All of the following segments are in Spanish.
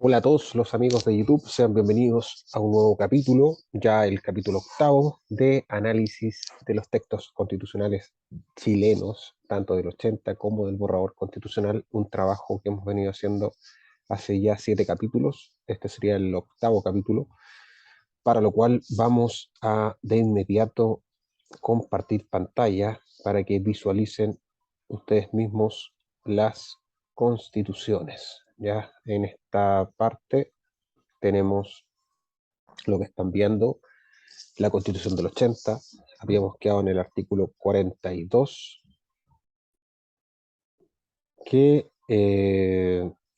Hola a todos los amigos de YouTube, sean bienvenidos a un nuevo capítulo, ya el capítulo octavo de análisis de los textos constitucionales chilenos, tanto del 80 como del borrador constitucional, un trabajo que hemos venido haciendo hace ya 7 capítulos. Este sería el octavo capítulo, para lo cual vamos a de inmediato compartir pantalla para que visualicen ustedes mismos las constituciones. Ya en esta parte tenemos lo que están viendo, la Constitución del 80. Habíamos quedado en el artículo 42, que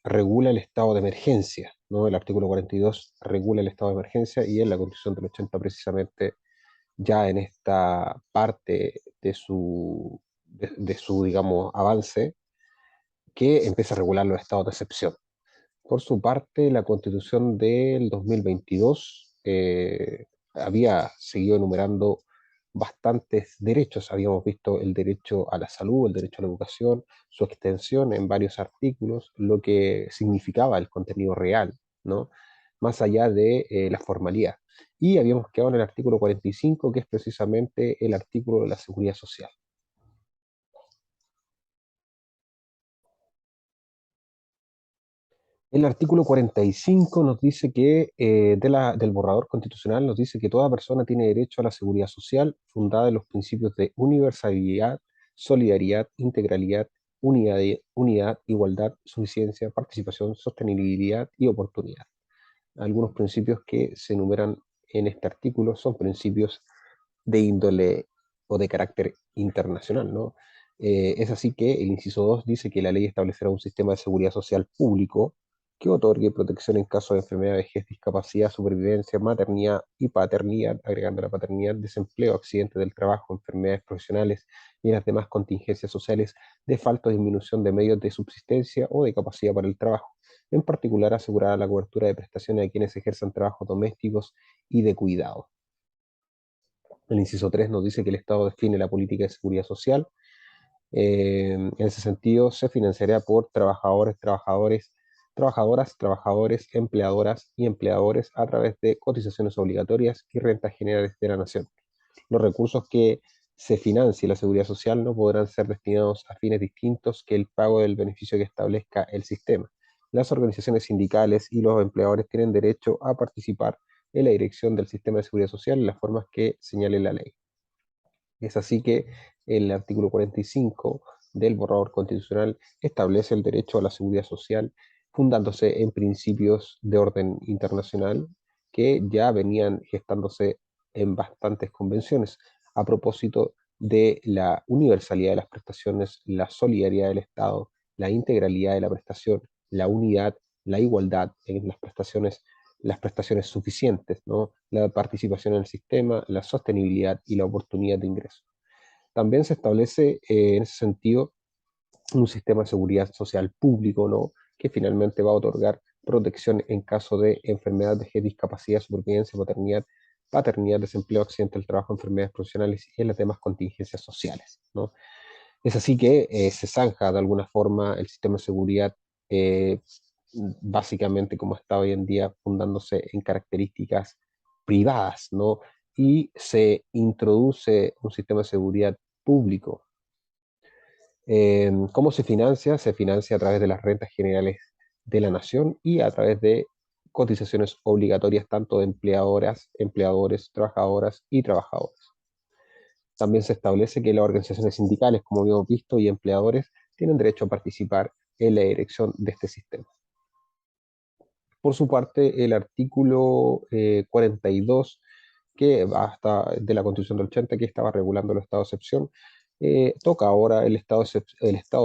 regula el estado de emergencia, ¿no? El artículo 42 regula el estado de emergencia y en la Constitución del 80 precisamente, ya en esta parte de su digamos, avance, que empieza a regular los estados de excepción. Por su parte, la Constitución del 2022 había seguido enumerando bastantes derechos. Habíamos visto el derecho a la salud, el derecho a la educación, su extensión en varios artículos, lo que significaba el contenido real, ¿no? Más allá de la formalidad. Y habíamos quedado en el artículo 45, que es precisamente el artículo de la seguridad social. El artículo 45 nos dice que, del borrador constitucional, nos dice que toda persona tiene derecho a la seguridad social fundada en los principios de universalidad, solidaridad, integralidad, unidad, igualdad, suficiencia, participación, sostenibilidad y oportunidad. Algunos principios que se enumeran en este artículo son principios de índole o de carácter internacional, ¿no? Es así que el inciso 2 dice que la ley establecerá un sistema de seguridad social público que otorgue protección en caso de enfermedad, vejez, discapacidad, supervivencia, maternidad y paternidad, agregando la paternidad, desempleo, accidentes del trabajo, enfermedades profesionales y las demás contingencias sociales, de falta o disminución de medios de subsistencia o de capacidad para el trabajo. En particular, asegurar la cobertura de prestaciones a quienes ejerzan trabajos domésticos y de cuidado. El inciso 3 nos dice que el Estado define la política de seguridad social. En ese sentido, se financiará por trabajadores, trabajadores, empleadoras y empleadores a través de cotizaciones obligatorias y rentas generales de la nación. Los recursos que se financie la seguridad social no podrán ser destinados a fines distintos que el pago del beneficio que establezca el sistema. Las organizaciones sindicales y los empleadores tienen derecho a participar en la dirección del sistema de seguridad social en las formas que señale la ley. Es así que el artículo 45 del borrador constitucional establece el derecho a la seguridad social fundándose en principios de orden internacional que ya venían gestándose en bastantes convenciones a propósito de la universalidad de las prestaciones, la solidaridad del Estado, la integralidad de la prestación, la unidad, la igualdad en las prestaciones suficientes, ¿no? La participación en el sistema, la sostenibilidad y la oportunidad de ingreso. También se establece en ese sentido un sistema de seguridad social público, ¿no? Que finalmente va a otorgar protección en caso de enfermedad, vejez, discapacidad, supervivencia, paternidad, desempleo, accidente del trabajo, enfermedades profesionales y en las demás contingencias sociales, ¿no? Es así que se zanja de alguna forma el sistema de seguridad, eh, básicamente como está hoy en día, fundándose en características privadas, ¿no? Y se introduce un sistema de seguridad público. ¿Cómo se financia? Se financia a través de las rentas generales de la nación y a través de cotizaciones obligatorias tanto de empleadoras, empleadores, trabajadoras y trabajadores. También se establece que las organizaciones sindicales, como habíamos visto, y empleadores tienen derecho a participar en la dirección de este sistema. Por su parte, el artículo 42, que va hasta de la Constitución del 80, que estaba regulando el estado de excepción, toca ahora el estado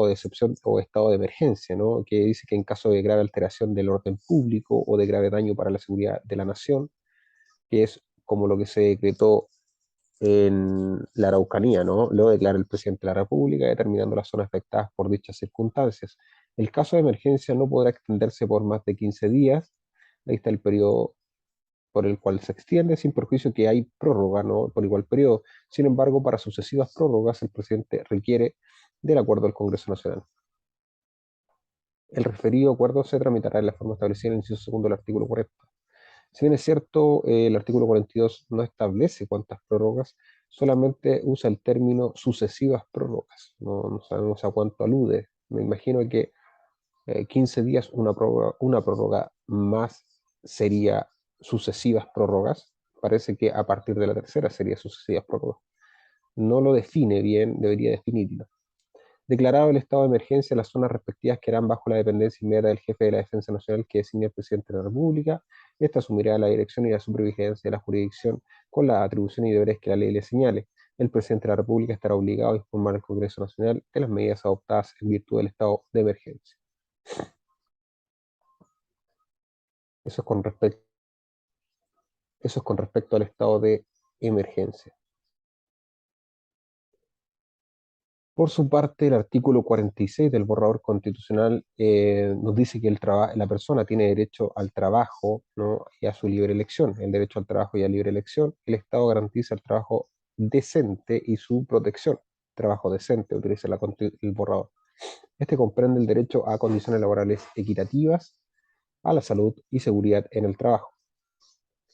de excepción o estado de emergencia, ¿no? Que dice que en caso de grave alteración del orden público o de grave daño para la seguridad de la nación, que es como lo que se decretó en la Araucanía, ¿no? Lo declara el presidente de la República, determinando las zonas afectadas por dichas circunstancias. El caso de emergencia no podrá extenderse por más de 15 días. Ahí está el periodo por el cual se extiende, sin perjuicio que hay prórroga, ¿no? Por igual periodo. Sin embargo, para sucesivas prórrogas, el presidente requiere del acuerdo del Congreso Nacional. El referido acuerdo se tramitará en la forma establecida en el inciso segundo del artículo 40. Si bien es cierto, el artículo 42 no establece cuántas prórrogas, solamente usa el término sucesivas prórrogas. No sabemos a cuánto alude. Me imagino que 15 días una prórroga más sería sucesivas prórrogas. Parece que a partir de la tercera sería sucesivas prórrogas. No lo define bien, debería definirlo. Declarado el estado de emergencia, las zonas respectivas quedarán bajo la dependencia inmediata del jefe de la Defensa Nacional, que designa el presidente de la República. Este asumirá la dirección y la supervivencia de la jurisdicción con las atribuciones y deberes que la ley le señale. El presidente de la República estará obligado a informar al Congreso Nacional de las medidas adoptadas en virtud del estado de emergencia. Eso es con respecto, eso es con respecto al estado de emergencia. Por su parte, el artículo 46 del borrador constitucional nos dice que la persona tiene derecho al trabajo, ¿no? Y a su libre elección. El derecho al trabajo y a libre elección. El Estado garantiza el trabajo decente y su protección. Trabajo decente, utiliza el borrador. Este comprende el derecho a condiciones laborales equitativas, a la salud y seguridad en el trabajo,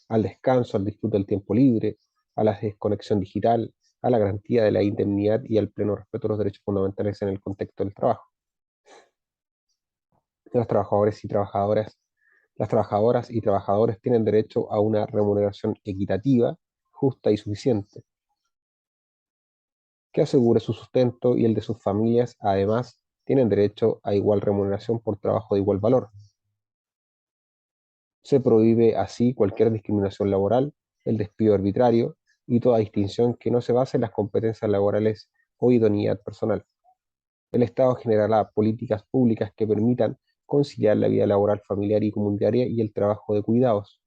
al descanso, al disfrute del tiempo libre, a la desconexión digital, a la garantía de la indemnidad y al pleno respeto de los derechos fundamentales en el contexto del trabajo. Los trabajadores y trabajadoras, las trabajadoras y trabajadores tienen derecho a una remuneración equitativa, justa y suficiente, que asegure su sustento y el de sus familias. Además, tienen derecho a igual remuneración por trabajo de igual valor. Se prohíbe así cualquier discriminación laboral, el despido arbitrario y toda distinción que no se base en las competencias laborales o idoneidad personal. El Estado generará políticas públicas que permitan conciliar la vida laboral, familiar y comunitaria y el trabajo de cuidados.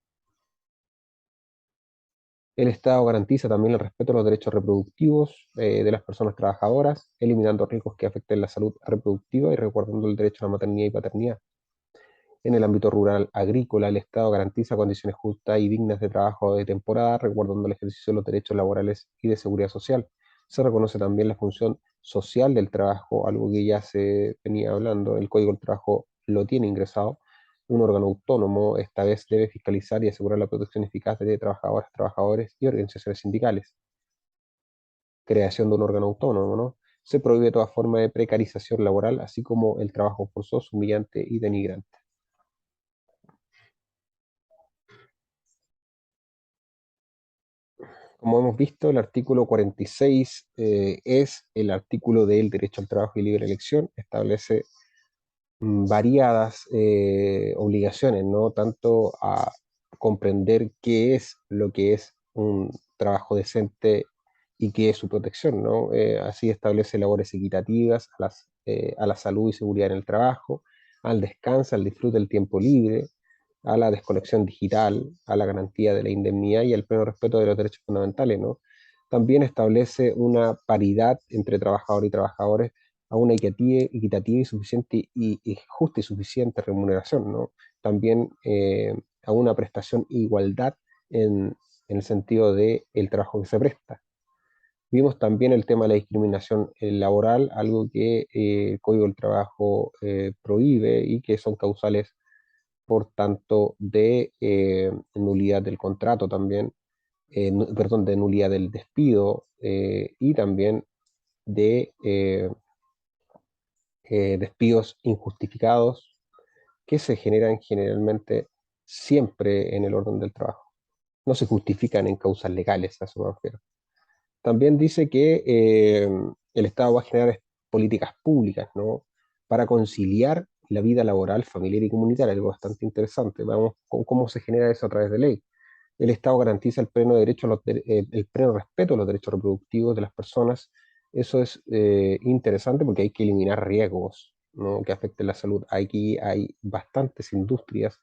El Estado garantiza también el respeto a los derechos reproductivos de las personas trabajadoras, eliminando riesgos que afecten la salud reproductiva y resguardando el derecho a la maternidad y paternidad. En el ámbito rural agrícola, el Estado garantiza condiciones justas y dignas de trabajo de temporada, resguardando el ejercicio de los derechos laborales y de seguridad social. Se reconoce también la función social del trabajo, algo que ya se venía hablando, el Código del Trabajo lo tiene ingresado. Un órgano autónomo esta vez debe fiscalizar y asegurar la protección eficaz de trabajadoras, trabajadores y organizaciones sindicales. Creación de un órgano autónomo, ¿no? Se prohíbe toda forma de precarización laboral, así como el trabajo forzoso, humillante y denigrante. Como hemos visto, el artículo 46 es el artículo del derecho al trabajo y libre elección. Establece variadas obligaciones, ¿no? Tanto a comprender qué es lo que es un trabajo decente y qué es su protección, ¿no? Así establece labores equitativas a la salud y seguridad en el trabajo, al descanso, al disfrute del tiempo libre, a la desconexión digital, a la garantía de la indemnidad y al pleno respeto de los derechos fundamentales, ¿no? También establece una paridad entre trabajadores y trabajadores a una equitativa y suficiente y justa y suficiente remuneración, ¿no? También a una prestación e igualdad en el sentido de el trabajo que se presta. Vimos también el tema de la discriminación laboral, algo que el Código del Trabajo prohíbe y que son causales, por tanto, de nulidad del contrato también, perdón, de nulidad del despido y también de despidos injustificados que se generan generalmente siempre en el orden del trabajo. No se justifican en causas legales, a eso me refiero. También dice que el Estado va a generar políticas públicas, ¿no? Para conciliar la vida laboral, familiar y comunitaria, algo bastante interesante. Vamos con cómo se genera eso a través de ley. El Estado garantiza el pleno derecho el pleno respeto a los derechos reproductivos de las personas. Eso es interesante porque hay que eliminar riesgos, ¿no? Que afecten la salud. Aquí hay bastantes industrias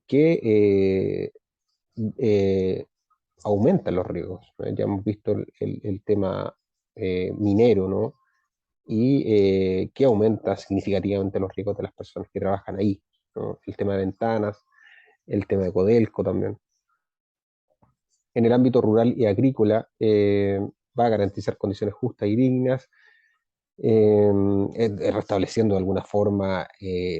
que eh, aumentan los riesgos, ¿no? Ya hemos visto el tema minero, ¿no? Y que aumenta significativamente los riesgos de las personas que trabajan ahí, ¿no? El tema de ventanas, el tema de Codelco también. En el ámbito rural y agrícola va a garantizar condiciones justas y dignas restableciendo de alguna forma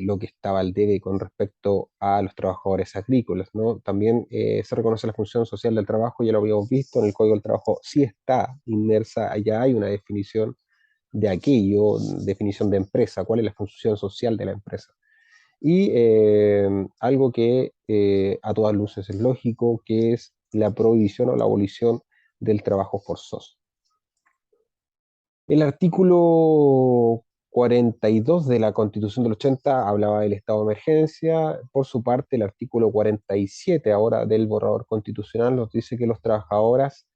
lo que estaba al debe con respecto a los trabajadores agrícolas, ¿no? También se reconoce la función social del trabajo, ya lo habíamos visto, en el Código del Trabajo sí está inmersa, allá hay una definición de aquello, definición de empresa, cuál es la función social de la empresa. Y algo que a todas luces es lógico, que es la prohibición o la abolición del trabajo forzoso. El artículo 42 de la Constitución del 80 hablaba del estado de emergencia. Por su parte, el artículo 47 ahora del borrador constitucional nos dice que las trabajadoras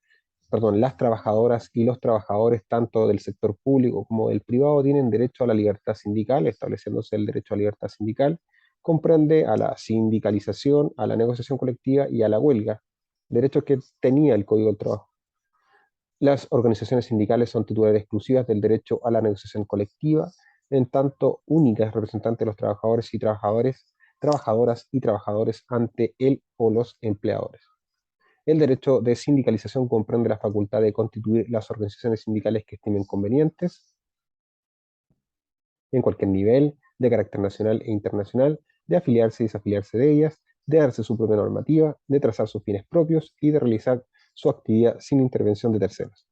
y los trabajadores tanto del sector público como del privado tienen derecho a la libertad sindical, estableciéndose el derecho a la libertad sindical, comprende a la sindicalización, a la negociación colectiva y a la huelga, derechos que tenía el Código del Trabajo. Las organizaciones sindicales son titulares exclusivas del derecho a la negociación colectiva, en tanto únicas representantes de los trabajadores y trabajadoras y trabajadores ante él o los empleadores. El derecho de sindicalización comprende la facultad de constituir las organizaciones sindicales que estimen convenientes en cualquier nivel, de carácter nacional e internacional, de afiliarse y desafiliarse de ellas, de darse su propia normativa, de trazar sus fines propios y de realizar su actividad sin intervención de terceros.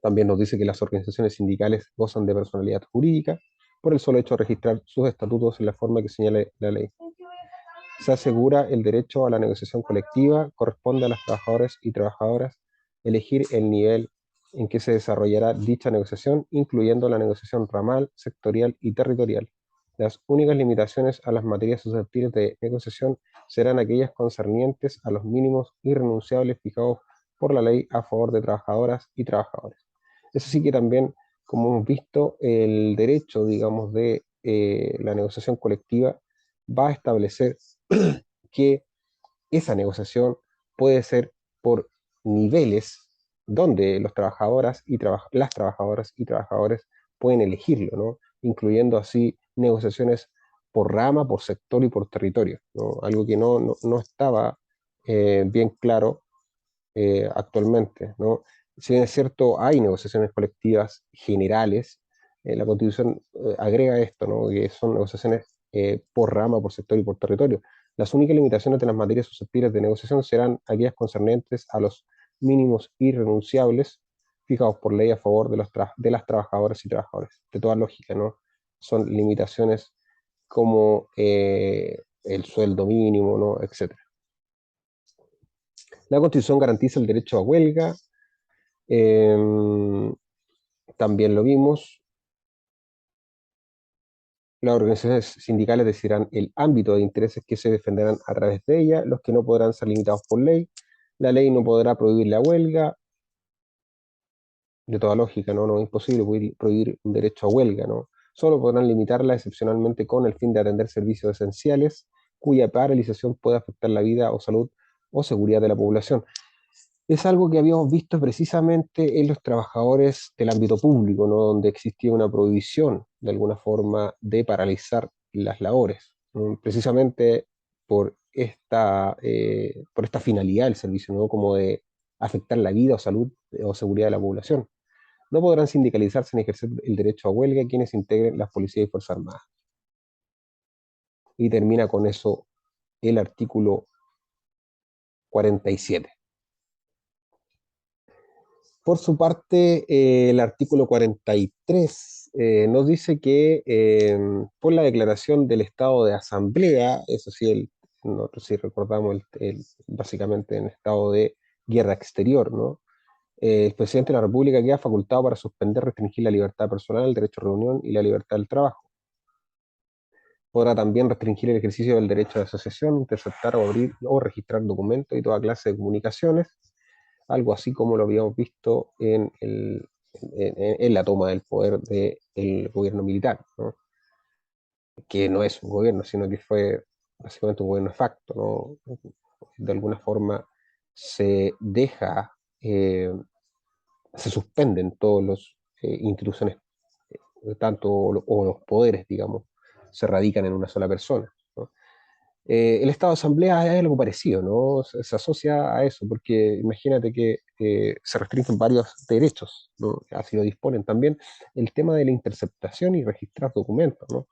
También nos dice que las organizaciones sindicales gozan de personalidad jurídica por el solo hecho de registrar sus estatutos en la forma que señale la ley. Se asegura el derecho a la negociación colectiva, corresponde a las trabajadoras y trabajadoras elegir el nivel en que se desarrollará dicha negociación, incluyendo la negociación ramal, sectorial y territorial. Las únicas limitaciones a las materias susceptibles de negociación serán aquellas concernientes a los mínimos irrenunciables fijados por la ley a favor de trabajadoras y trabajadores. Eso sí que también, como hemos visto, el derecho, digamos, de la negociación colectiva va a establecer que esa negociación puede ser por niveles donde las trabajadoras y trabajadores pueden elegirlo, ¿no? Incluyendo así negociaciones por rama, por sector y por territorio, ¿no? Algo que no estaba bien claro actualmente, ¿no? Si bien es cierto, hay negociaciones colectivas generales, la Constitución agrega esto, ¿no? Que son negociaciones por rama, por sector y por territorio. Las únicas limitaciones de las materias susceptibles de negociación serán aquellas concernientes a los mínimos irrenunciables fijados por ley a favor de las trabajadoras y trabajadores. De toda lógica, ¿no? Son limitaciones como el sueldo mínimo, ¿no? Etcétera. La Constitución garantiza el derecho a huelga, eh, también lo vimos. Las organizaciones sindicales decidirán el ámbito de intereses que se defenderán a través de ella, los que no podrán ser limitados por ley. La ley no podrá prohibir la huelga, de toda lógica, ¿no? No es imposible prohibir un derecho a huelga, ¿no? Solo podrán limitarla excepcionalmente con el fin de atender servicios esenciales cuya paralización pueda afectar la vida o salud o seguridad de la población. Es algo que habíamos visto precisamente en los trabajadores del ámbito público, ¿no? Donde existía una prohibición, de alguna forma, de paralizar las labores, ¿no? Precisamente por esta finalidad del servicio, ¿no? Como de afectar la vida o salud o seguridad de la población. No podrán sindicalizarse ni ejercer el derecho a huelga quienes integren las policías y fuerzas armadas. Y termina con eso el artículo 47. Por su parte, el artículo 43 nos dice que por la declaración del estado de asamblea, eso sí, nosotros sí recordamos básicamente en estado de guerra exterior, ¿no? El presidente de la República queda facultado para suspender, restringir la libertad personal, el derecho a reunión y la libertad del trabajo. Podrá también restringir el ejercicio del derecho de asociación, interceptar o abrir o registrar documentos y toda clase de comunicaciones, algo así como lo habíamos visto en la toma del poder del gobierno militar, ¿no? Que no es un gobierno, sino que fue básicamente un gobierno de facto, ¿no? De alguna forma se deja, se suspenden todas las instituciones, tanto o los poderes, digamos, se radican en una sola persona, ¿no? El estado de asamblea es algo parecido, ¿no? Se asocia a eso, porque imagínate que se restringen varios derechos, ¿no? Así lo disponen también el tema de la interceptación y registrar documentos, ¿no?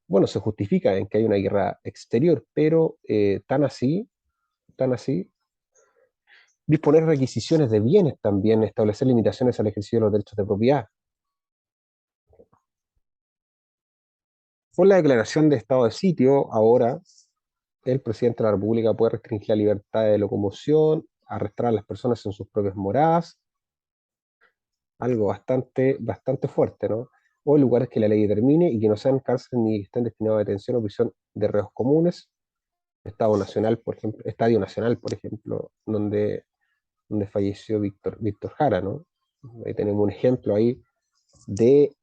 Bueno, se justifica en que hay una guerra exterior, pero tan así, disponer requisiciones de bienes también, establecer limitaciones al ejercicio de los derechos de propiedad. Por la declaración de estado de sitio, ahora el presidente de la República puede restringir la libertad de locomoción, arrestar a las personas en sus propias moradas, algo bastante fuerte, ¿no? O en lugares que la ley determine y que no sean cárceles ni estén destinados a detención o prisión de reos comunes. Estadio Nacional, por ejemplo, donde falleció Víctor Jara, ¿no? Ahí tenemos un ejemplo ahí de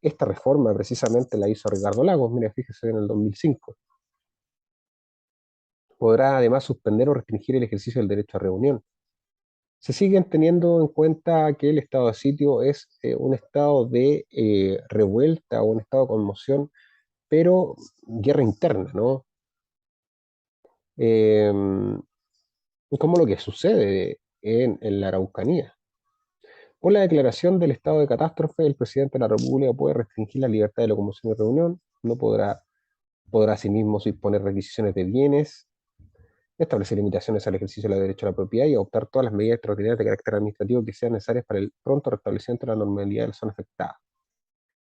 esta reforma, precisamente la hizo Ricardo Lagos, mira, fíjese en el 2005. Podrá además suspender o restringir el ejercicio del derecho a reunión. Se siguen teniendo en cuenta que el estado de sitio es un estado de revuelta o un estado de conmoción, pero guerra interna, ¿no? Eh, como lo que sucede en la Araucanía. Con la declaración del estado de catástrofe, el presidente de la República puede restringir la libertad de locomoción y reunión, no podrá asimismo imponer requisiciones de bienes, establecer limitaciones al ejercicio del derecho a la propiedad y adoptar todas las medidas extraordinarias de carácter administrativo que sean necesarias para el pronto restablecimiento de la normalidad de la zona afectada.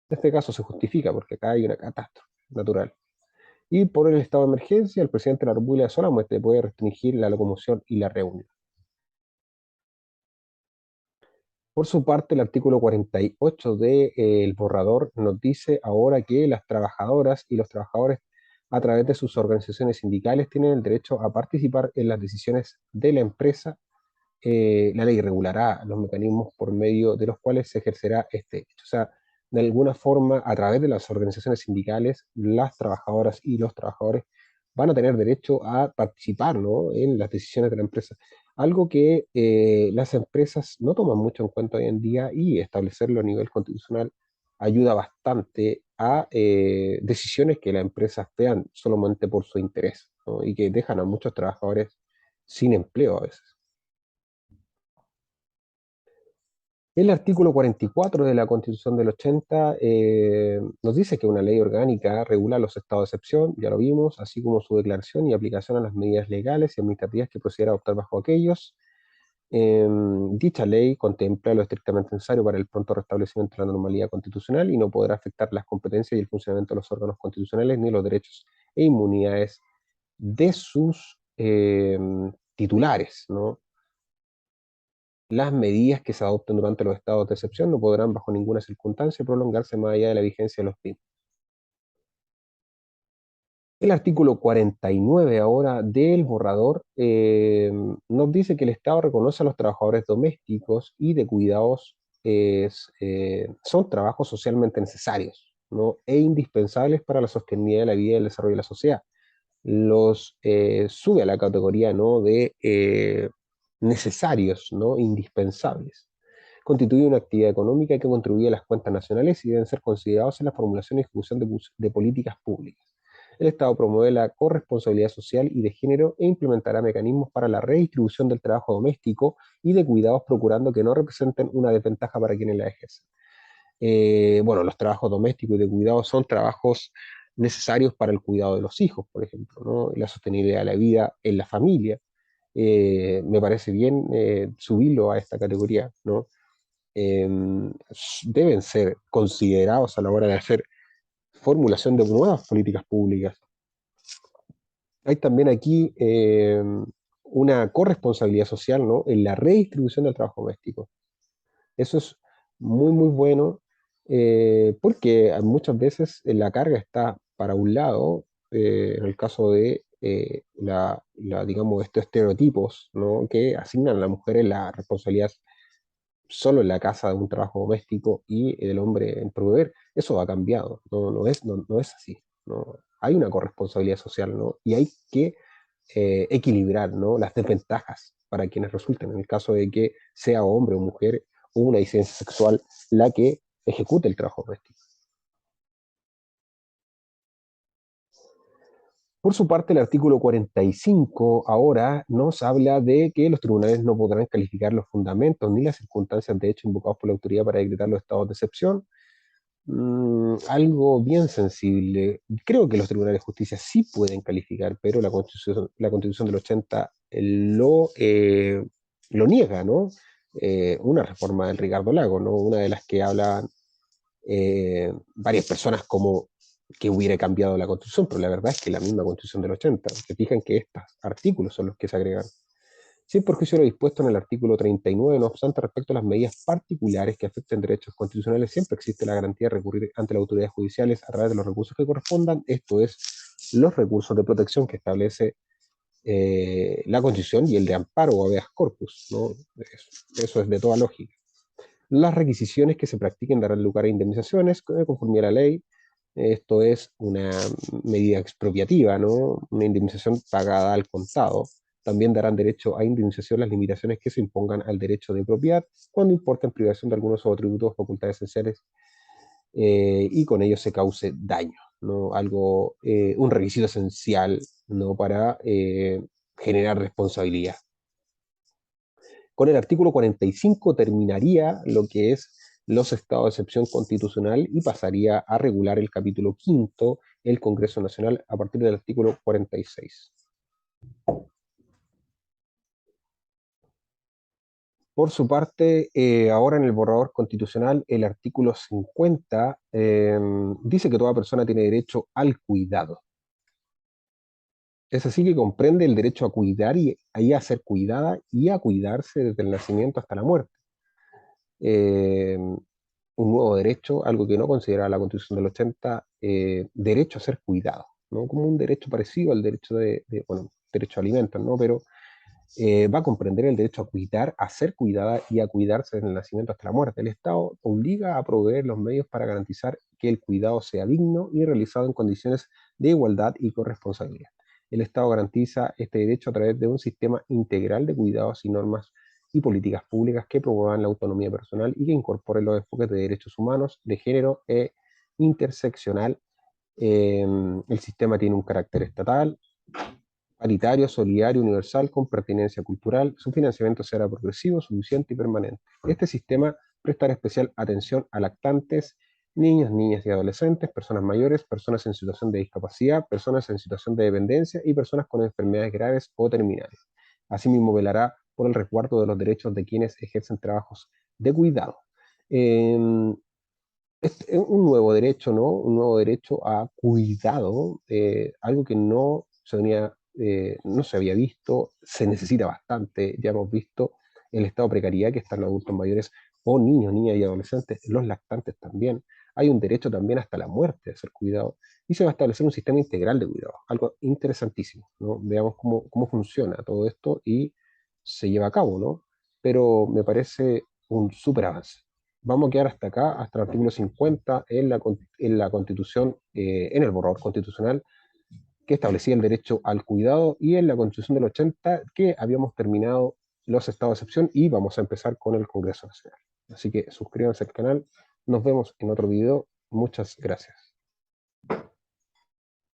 En este caso se justifica porque acá hay una catástrofe natural. Y por el estado de emergencia, el presidente de la República solamente puede restringir la locomoción y la reunión. Por su parte, el artículo 48 del borrador nos dice ahora que las trabajadoras y los trabajadores a través de sus organizaciones sindicales tienen el derecho a participar en las decisiones de la empresa. La ley regulará los mecanismos por medio de los cuales se ejercerá este derecho. O sea, de alguna forma, a través de las organizaciones sindicales, las trabajadoras y los trabajadores van a tener derecho a participar, ¿no?, en las decisiones de la empresa. Algo que las empresas no toman mucho en cuenta hoy en día y establecerlo a nivel constitucional ayuda bastante a decisiones que las empresas vean solamente por su interés, ¿no?, y que dejan a muchos trabajadores sin empleo a veces. El artículo 44 de la Constitución del 80 nos dice que una ley orgánica regula los estados de excepción, ya lo vimos, así como su declaración y aplicación a las medidas legales y administrativas que procediera a adoptar bajo aquellos. Dicha ley contempla lo estrictamente necesario para el pronto restablecimiento de la normalidad constitucional y no podrá afectar las competencias y el funcionamiento de los órganos constitucionales ni los derechos e inmunidades de sus titulares, ¿no? Las medidas que se adopten durante los estados de excepción no podrán bajo ninguna circunstancia prolongarse más allá de la vigencia de los mismos. El artículo 49 ahora del borrador nos dice que el Estado reconoce a los trabajadores domésticos y de cuidados son trabajos socialmente necesarios, ¿no?, e indispensables para la sostenibilidad de la vida y el desarrollo de la sociedad. Los sube a la categoría, ¿no?, de necesarios, ¿no?, indispensables. Constituye una actividad económica que contribuye a las cuentas nacionales y deben ser considerados en la formulación y ejecución de políticas públicas. El Estado promueve la corresponsabilidad social y de género e implementará mecanismos para la redistribución del trabajo doméstico y de cuidados, procurando que no representen una desventaja para quienes la ejercen. Bueno, los trabajos domésticos y de cuidado son trabajos necesarios para el cuidado de los hijos, por ejemplo, ¿no?, y la sostenibilidad de la vida en la familia. Me parece bien subirlo a esta categoría, ¿no? eh, Deben ser considerados a la hora de hacer formulación de nuevas políticas públicas. Hay también aquí una corresponsabilidad social, ¿no?, en la redistribución del trabajo doméstico. Eso es muy bueno, porque muchas veces la carga está para un lado, en el caso de digamos, estos estereotipos, ¿no?, que asignan a la mujer en la responsabilidad solo en la casa de un trabajo doméstico y el hombre en proveer. Eso ha cambiado, no es así, ¿no? Hay una corresponsabilidad social, ¿no?, y hay que equilibrar, ¿no?, las desventajas para quienes resulten, en el caso de que sea hombre o mujer o una disidencia sexual la que ejecute el trabajo doméstico. Por su parte, el artículo 45 ahora nos habla de que los tribunales no podrán calificar los fundamentos ni las circunstancias de hecho invocados por la autoridad para decretar los estados de excepción. Algo bien sensible. Creo que los tribunales de justicia sí pueden calificar, pero la Constitución del 80 lo niega, ¿no? Una reforma del Ricardo Lago, ¿no? Una de las que hablan varias personas como que hubiera cambiado la Constitución, pero la verdad es que la misma Constitución del 80, se fijan que estos artículos son los que se agregan. Sin perjuicio de lo dispuesto en el artículo 39, no obstante, respecto a las medidas particulares que afecten derechos constitucionales, siempre existe la garantía de recurrir ante las autoridades judiciales a través de los recursos que correspondan, esto es, los recursos de protección que establece la Constitución y el de amparo o habeas corpus, ¿no? Eso es de toda lógica. Las requisiciones que se practiquen darán lugar a indemnizaciones conforme a la ley. Esto es una medida expropiativa, ¿no? Una indemnización pagada al contado. También darán derecho a indemnización las limitaciones que se impongan al derecho de propiedad cuando importen privación de algunos o atributos o facultades esenciales y con ello se cause daño, ¿no? Algo, un requisito esencial, ¿no? Para generar responsabilidad. Con el artículo 45 terminaría lo que es los estados de excepción constitucional y pasaría a regular el capítulo quinto, el Congreso Nacional, a partir del artículo 46. Por su parte, ahora en el borrador constitucional, el artículo 50 dice que toda persona tiene derecho al cuidado. Es así que comprende el derecho a cuidar y a ser cuidada y a cuidarse desde el nacimiento hasta la muerte. Eh, un nuevo derecho, algo que no considera la Constitución del 80, derecho a ser cuidado, ¿no? Como un derecho parecido al derecho bueno, derecho a alimentos, ¿no? Pero va a comprender el derecho a cuidar, a ser cuidada y a cuidarse desde el nacimiento hasta la muerte. El Estado obliga a proveer los medios para garantizar que el cuidado sea digno y realizado en condiciones de igualdad y corresponsabilidad. El Estado garantiza este derecho a través de un sistema integral de cuidados y normas y políticas públicas que promuevan la autonomía personal y que incorporen los enfoques de derechos humanos, de género e interseccional. El sistema tiene un carácter estatal, paritario, solidario, universal, con pertinencia cultural. Su financiamiento será progresivo, suficiente y permanente. Este sistema prestará especial atención a lactantes, niños, niñas y adolescentes, personas mayores, personas en situación de discapacidad, personas en situación de dependencia y personas con enfermedades graves o terminales. Asimismo, velará por el resguardo de los derechos de quienes ejercen trabajos de cuidado. Eh, es un nuevo derecho, ¿no? Un nuevo derecho a cuidado, algo que no se había visto, se necesita bastante. Ya hemos visto el estado de precariedad que están los adultos mayores o niños, niñas y adolescentes, los lactantes también. Hay un derecho también hasta la muerte de ser cuidado y se va a establecer un sistema integral de cuidado, algo interesantísimo, ¿no? Veamos cómo funciona todo esto y se lleva a cabo, ¿no? Pero me parece un súper avance. Vamos a quedar hasta acá, hasta el artículo 50 en la Constitución, en el borrador constitucional que establecía el derecho al cuidado y en la Constitución del 80 que habíamos terminado los estados de excepción y vamos a empezar con el Congreso Nacional. Así que suscríbanse al canal, nos vemos en otro video, muchas gracias.